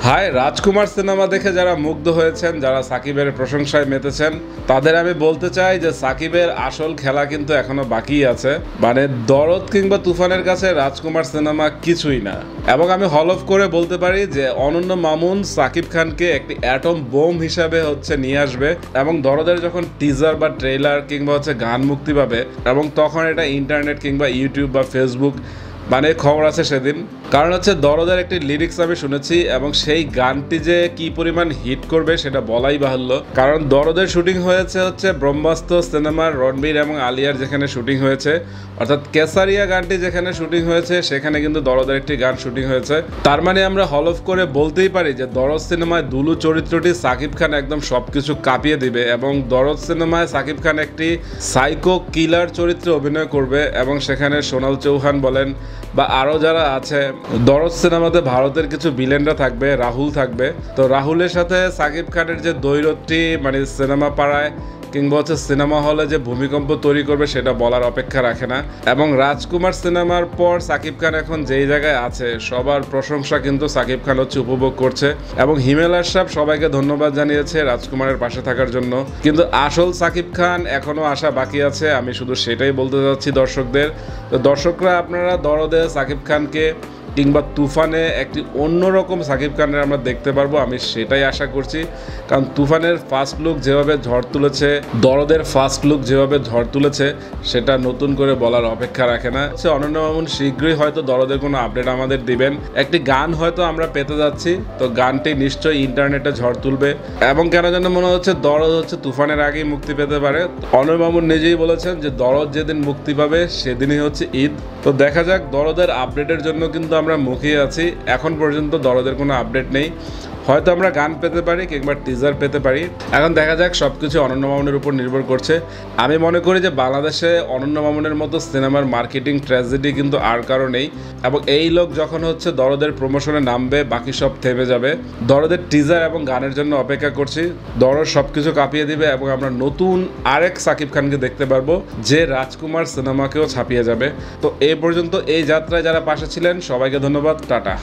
High রাজকুমার cinema দেখে যারা মুগ্ধ হয়েছেন, যারা সাকিবের প্রশংসায় মেতেছেন, তাদের আমি বলতে চাই যে সাকিবের আসল খেলা কিন্তু এখনো বাকি আছে। মানে দরদ কিংবা তুফানের কাছে রাজকুমার সিনেমা কিছুই না। এবং আমি হলফ করে বলতে পারি যে অনন্য মামুন সাকিব খানকে একটি অ্যাটম বোম হিসাবে নিয়ে আসবে। এবং দরদের যখন টিজার বা ট্রেলার কিংবা গান মুক্তি পাবে, এবং তখন এটা ইন্টারনেট কিংবা ইউটিউব বা ফেসবুক মানে খবর আছে সেদিন। কারণ দরদের একটি লিরিক্স আমি শুনেছি, এবং সেই গানটি যে কি পরিমাণ হিট করবে সেটা বলাই বাহুল্য। কারণ দরদের শুটিং হয়েছে ব্রহ্মাস্ত্র সিনেমার রণবীর এবং আলিয়ার যেখানে শুটিং হয়েছে, অর্থাৎ কেসারিয়া গানটি যেখানে শুটিং হয়েছে সেখানে কিন্তু দরদের একটি গান শুটিং হয়েছে। তার মানে আমরা হলফ করে বলতেই পারি যে দরদ সিনেমায় দুলু চরিত্রটি সাকিব খান একদম সবকিছু কাঁপিয়ে দিবে। এবং দরদ সিনেমায় সাকিব খান একটি সাইকো কিলার চরিত্রে অভিনয় করবে, এবং সেখানে সোনাল চৌহান বলেন বা আরও যারা আছে। দরদ সিনেমাতে ভারতের কিছু ভিলেনরা থাকবে, রাহুল থাকবে। তো রাহুলের সাথে সাকিব খানের যে দ্বৈরথটি মানে সিনেমা পাড়ায় কিংবা সিনেমা হলে যে ভূমিকম্প তৈরি করবে সেটা বলার অপেক্ষা রাখে না। এবং রাজকুমার সিনেমার পর সাকিব খান এখন যেই জায়গায় আছে সবার প্রশংসা কিন্তু সাকিব খান উপভোগ করছে। এবং হিমেল আশরাফ সবাইকে ধন্যবাদ জানিয়েছে রাজকুমারের পাশে থাকার জন্য। কিন্তু আসল সাকিব খান এখনো আসা বাকি আছে, আমি শুধু সেটাই বলতে চাচ্ছি দর্শকদের। তো দর্শকরা আপনারা দরদে সাকিব খানকে কিংবা তুফানে একটি অন্যরকম সাকিব খানের আমরা দেখতে পারবো, আমি সেটাই আশা করছি। কারণ তুফানের ফার্স্ট লুক যেভাবে ঝড় তুলেছে, দরদের ফার্স্ট লুক যেভাবে ঝড় তুলেছে, সেটা নতুন করে বলার অপেক্ষা রাখে না। অনন্য মামুন শীঘ্রই হয়তো দরদের কোনো আপডেট আমাদের দিবেন। একটি গান হয়তো আমরা পেতে যাচ্ছি, তো গানটি নিশ্চয়ই ইন্টারনেটে ঝড় তুলবে। এবং কেন যেন মনে হচ্ছে দরদ তুফানের আগেই মুক্তি পেতে পারে। অনন্য মামুন নিজেই বলেছেন যে দরদ যেদিন মুক্তি পাবে সেদিনই ঈদ। তো দেখা যাক, দরদের আপডেটের জন্য কিন্তু আমরা মুখিয়ে আছি। এখন পর্যন্ত দরদের কোনো আপডেট নেই। হয়তো আমরা গান পেতে পারি কিংবা টিজার পেতে পারি। এখন দেখা যাক, সবকিছু অনন্য মামুনের উপর নির্ভর করছে। আমি মনে করি যে বাংলাদেশে অনন্য মামুনের মতো সিনেমার মার্কেটিং ট্র্যাজেডি কিন্তু আর কারো নেই। এবং এই লোক যখন দরদের প্রমোশনে নামবে, বাকি সব থেমে যাবে। দরদের টিজার এবং গানের জন্য অপেক্ষা করছি। দরদ সবকিছু কাঁপিয়ে দিবে এবং আমরা নতুন আরেক সাকিব খানকে দেখতে পারবো, যে রাজকুমার সিনেমাকেও ছাপিয়ে যাবে। তো এই পর্যন্ত এই যাত্রায় যারা পাশে ছিলেন সবাইকে ধন্যবাদ। টাটা।